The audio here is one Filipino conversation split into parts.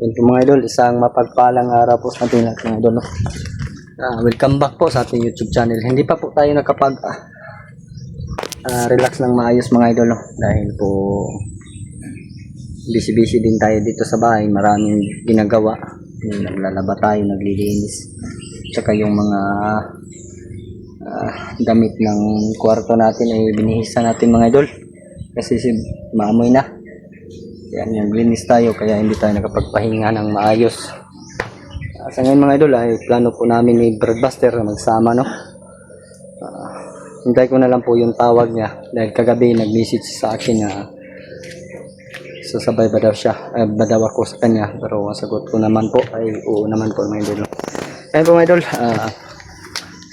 Yun po mga idol, isang mapagpalang araw po sa ating lahat mga idol. No? Welcome back po sa ating YouTube channel. Hindi pa po tayo nakapag relax ng maayos mga idol. No? Dahil po busy din tayo dito sa bahay. Maraming ginagawa. Naglalaba tayo, naglilinis. Tsaka yung mga damit ng kwarto natin ay binihisan natin mga idol. Kasi maamoy na. Yan, naglinis tayo kaya hindi tayo nakapagpahinga ng maayos. Sa ngayon mga idol ay plano po namin ni Broadbuster na magsama, no. Hintay ko na lang po yung tawag niya dahil kagabi nag-message sa akin na sasabay ba daw siya, ba daw ako sa kanya, pero ang sagot ko naman po ay oo naman po mga idol. Kaya po mga idol,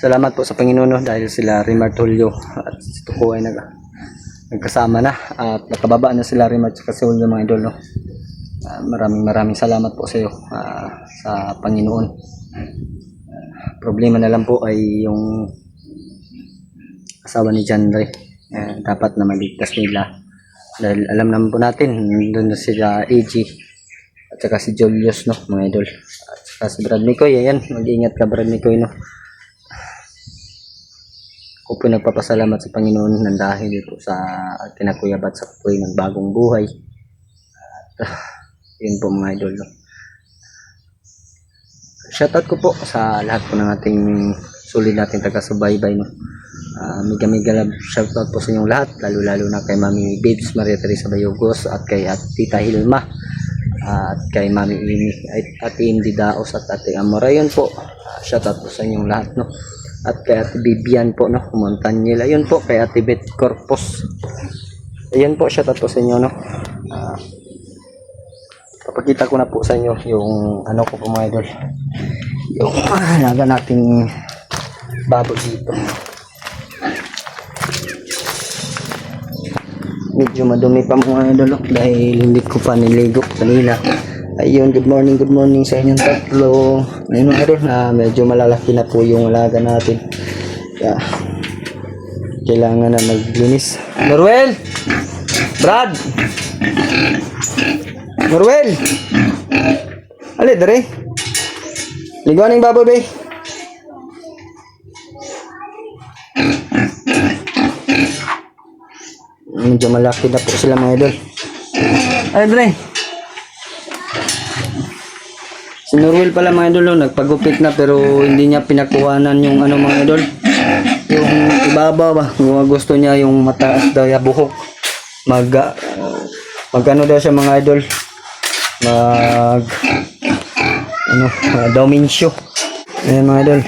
salamat po sa Panginoon, no, dahil sila Rimar Tulio at si Tuko ay nagkasama na at nakababa na sila Rimar at si Julio mga idol, no. Maraming salamat po sa iyo sa Panginoon. Problema na lang po ay yung asawa ni John Ray. Dapat na maligtas nila dahil alam naman po natin doon na sila AG at saka si Julius, no mga idol, at saka si Brad Mikoy. Ayan, mag-ingat ka Brad Mikoy, no. Ako po nagpapasalamat sa Panginoon ng dahil po sa kinakuyabat sa po ng bagong buhay. At yun po mga idol, no. Shoutout ko po sa lahat po ng ating sulit nating taga-subaybay, no. Mega love shoutout po sa inyong lahat, lalo na kay Mami Babes Maria Teresa Bayogos at kay Tita Hilma at kay Mami Amy, Ate Indy Daos at Ate Amorayon po. Shoutout po sa inyong lahat, no. At kay Ate Bibian po, no, Montañela. Ayun po kay Ate Beth Corpus. Ayun po, shoutout po sa inyo, no. Papakita ko na po sa inyo yung ano ko po mga idol, yung alaga nating baboy dito. Medyo madumi pa mga idol, no, dahil hindi ko pa niligo kanina. Ayun, good morning sa inyong tatlo. Ayun mga idol, medyo malalaki na po yung alaga natin. Kaya kailangan na maglinis. Norwell! Brad! Norwell! Ali, dere. Liguan ng baboy, bay. Medyo malaki na po sila mga idol. Ali, dere. Si Norwell pala mga idol, no, nagpagupit na pero hindi niya pinakuhanan yung ano mga idol, yung ibabaw ba. Kung gusto niya yung mataas daw ya buhok. Magano daw siya mga idol, Domincio. Ayan mga idol,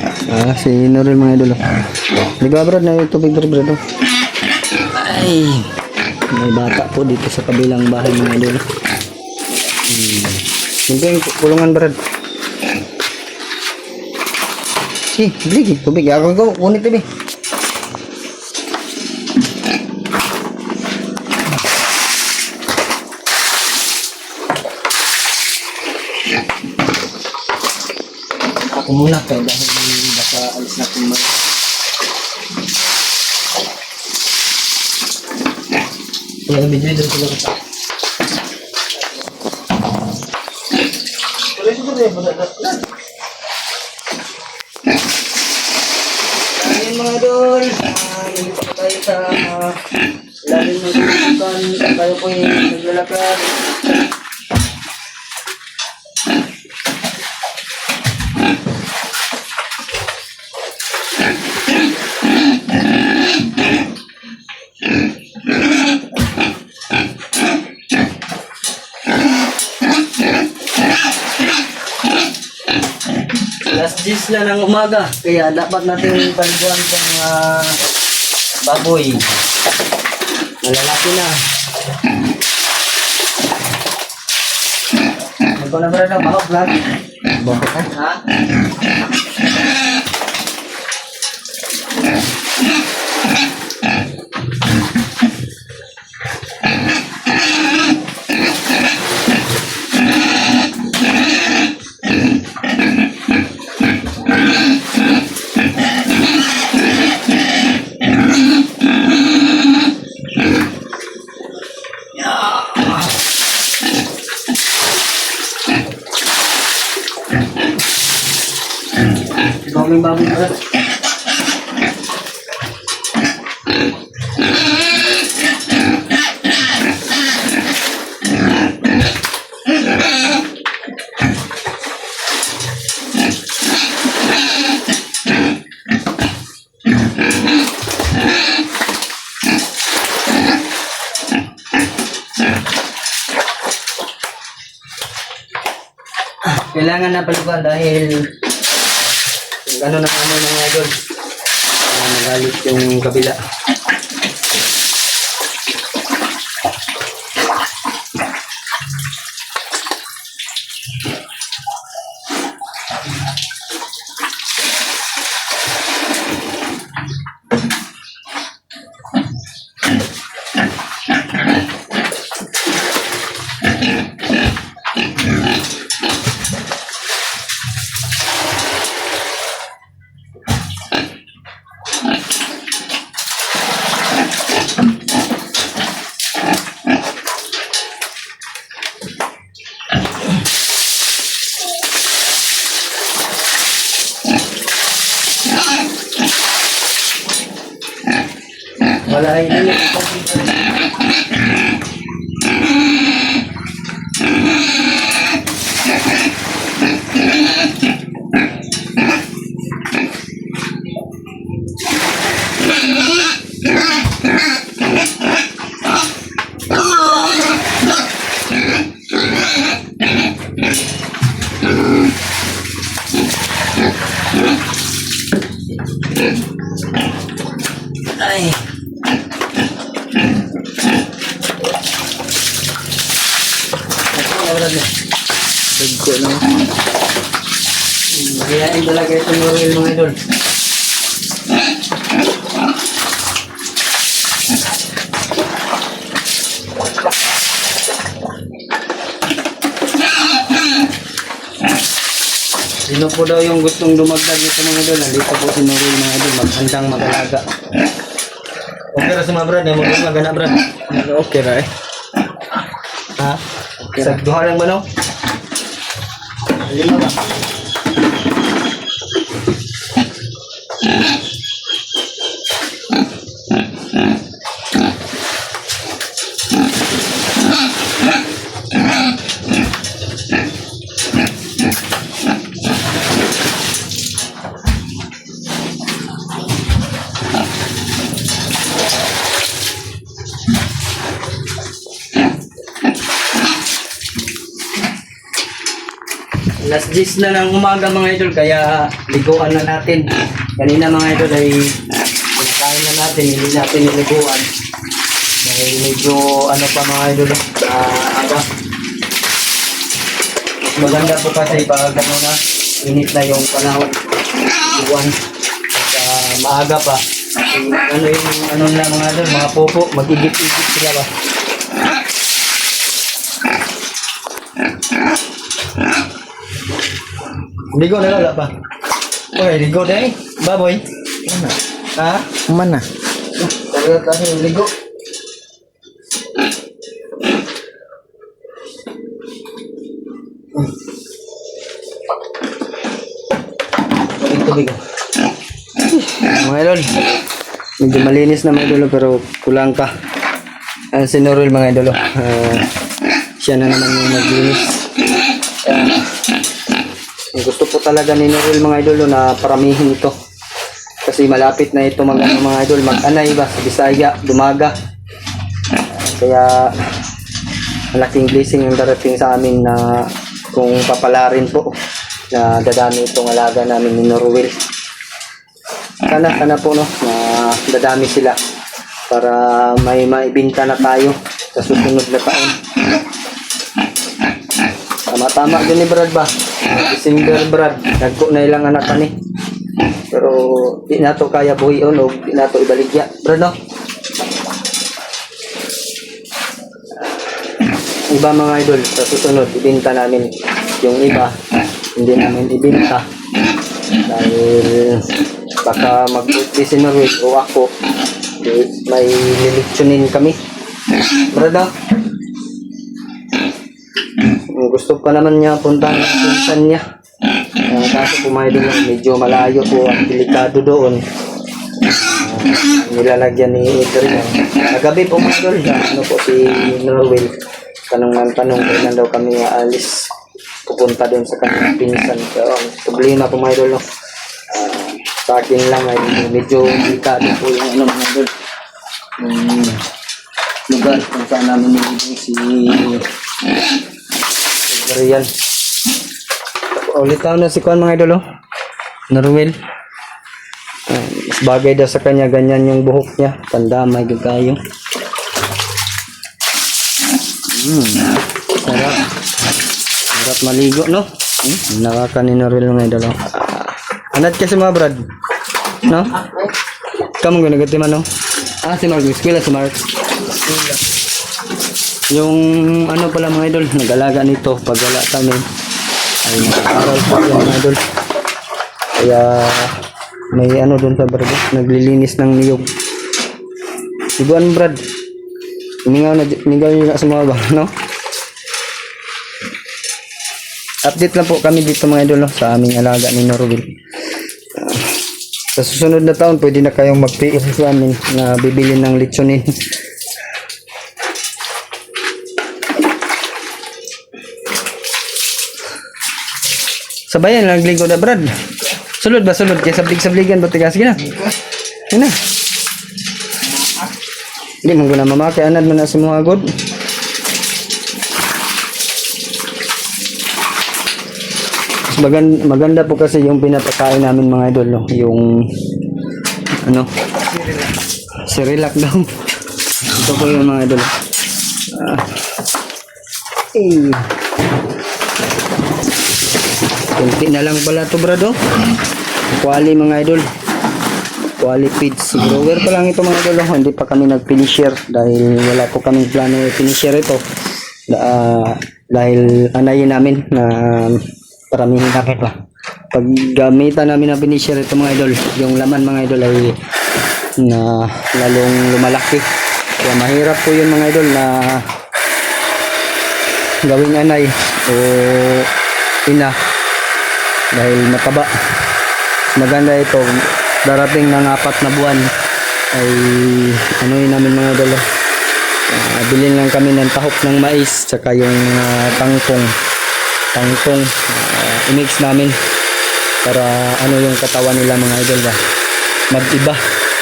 si Norwell mga idol. Di ba Brad, na yung tubig Brad? Ay, may bata po dito sa kabilang bahay mga idol. Ito yung kulungan Brad. Bili tubig. Ako ko kunit tubig. Ako muna kayo dahil baka alis natin mga yung video dito sila ko sa ayun mga idol, nandito po tayo sa ilalim ng tutukan. Tayo po yung naglalakad. Last 10 na ng umaga, kaya dapat natin paliguan sa mga baboy. Malalaki na. Ikaw na ba na bahog lang? Bahog ha? kaming baboy Brad. Kailangan na palugan dahil ano na ano mga idol. Magalit yung kabila. Wala ini. Ay. Dagko na. Mahihain talaga itong Norwell mga idol. Sino po daw yung gustong dumagdag nito mga idol? Nandito po si Norwell mga idol. Maghandang mag-alaga. Okay ra si mga brad. Yung magana brad. Okay ra eh. Ha? Okay, sa duha lang ba no? Lima ba? Last 10 na ng umaga mga idol, kaya liguan na natin. Kanina mga idol ay pinakain na natin, hindi natin niliguan. Dahil medyo ano pa mga idol, aga. Maganda po kasi pag ano na, init na yung panahon. Liguan. At maaga pa. Ano yung ano na mga idol, mga popo, mag-igit-igit sila ba? Ligo na wala pa. Oy, ligo dai. Baboy. Mana? Ha? Mana? Talaga kasi ligo. Tubig. Mga idol. Medyo malinis na mga idol pero kulang pa. Si Norwell mga idol. Siya na naman yung maglinis. Gusto po talaga ni Norwell mga idol na paramihin ito kasi malapit na ito mga idol mag-anay ba sa Bisaya, Dumaga, kaya malaking blessing ang darating sa amin na kung papalarin po na dadami itong alaga namin ni Norwell. Sana po no na dadami sila para may maibinta na tayo sa susunod na taon. Tama din ni Brad ba? December Brad, nagko na ilang anak kami. Pero di na to kaya buhion o di na to ibaligya. Brad no? Iba mga idol, sa susunod ibenta namin. Yung iba, hindi namin ibenta. Dahil baka mag-birthday si Norwell o ako, may lilitsunin kami. Brad no? Gusto pa naman niya puntahan ang pinsan niya. Ang kaso po mga idol, medyo malayo po at delikado doon. Nilalagyan ni Adrian. Nagabi po mga idol, ano po si Norwell, tanong kaya na daw kami aalis. Pupunta doon sa kanyang pinsan. So, problema po mga idol, no? Sa akin lang ay medyo delikado po yung ano mga idol. Lugar kung saan namin nilibing si Adrian. Ulit na si Kuan mga idol, oh. Norwell. Mas bagay daw sa kanya, ganyan yung buhok niya. Tanda, may gagayong. Sarap. Sarap maligo, no? Nakakaninaril mga idol, oh. Anad kasi mga brad. No? Kamu ginagati man, no? Si Mark. Eskwela si Mark. Yung ano pala mga idol, nag-alaga nito pag wala kami. Ay nag-aaral po yung mga idol. Kaya may ano doon sa brad, naglilinis ng niyog. Siguan brad. Mingaw na sa mga ba, no? Update lang po kami dito mga idol, no, sa aming alaga ni Norwell. Sa susunod na taon, pwede na kayong mag-PL sa amin na bibili ng litsonin. Sabayan, nagligo na brad. Sulod ba? Sulod. Kaya sablig-sabligan ba? Tigas, sige na. Sige na. Hindi mo na mamaki. Anad mo na sa mga agod. Maganda po kasi yung pinapakain namin mga idol, no? Yung ano? Cerelac daw. Ito po yung mga idol. Kunti na lang pala ito brado. Quali mga idol. Quali feeds. Grower pa lang ito mga idol. Hindi pa kami nag-finisher dahil wala po kaming plano i-finisher ito. Dahil anayin namin na paramihin namin pa. Pag gamitan namin na finisher ito mga idol, yung laman mga idol ay na lalong lumalaki. Kaya mahirap po yun mga idol na gawing anay o ina dahil mataba. Maganda ito, darating ng 4 na buwan ay ano yun namin mga idol, bilhin lang kami ng tahok ng mais tsaka yung tangkong i-mix namin para ano yung katawan nila mga idol ba, mag-iba,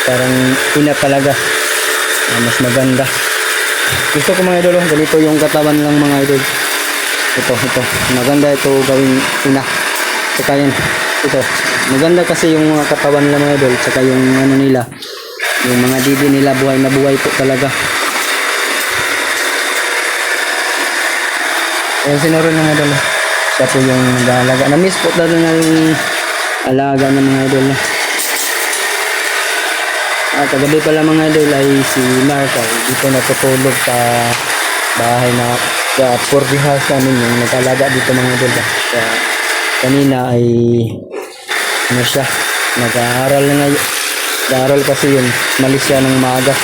parang ina talaga. Mas maganda. Gusto ko mga idol, ganito yung katawan lang mga idol. Ito maganda ito gawing ina. Saka yun, ito maganda kasi yung mga katawan nila mga idol, saka yung ano nila, yung mga didi nila buhay na buhay po talaga. Ayan sinuro ng mga idol, siya po yung nag-aalaga. Na-miss po talaga na yung alaga ng mga idol. Kagabi pala mga idol ay si Mark ay dito natutulog sa bahay na sa Forty House namin, yung nag-alaga dito mga idol. Kanina ay ano siya, nag-aaral na ngayon. Nag-aaral kasi yun, malis siya ng maaga.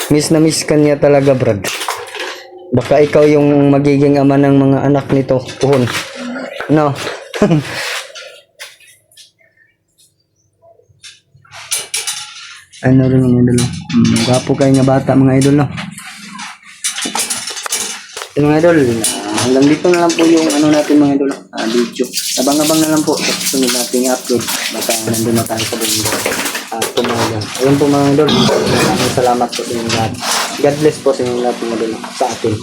Miss na miss kanya talaga brad. Baka ikaw yung magiging ama ng mga anak nito, puhon. No? Ano rin mga idol, gwapo kayo nga bata mga idol, no? Mga idol, hanggang dito na lang po yung ano natin mga idol, video. Abang-abang na lang po sa susunod nating upload. Baka nandun na tayo sa bundok at tumayan. Ayun po mga idol, maraming salamat po sa inyo lahat. God bless po sa inyo lahat mga idol sa atin.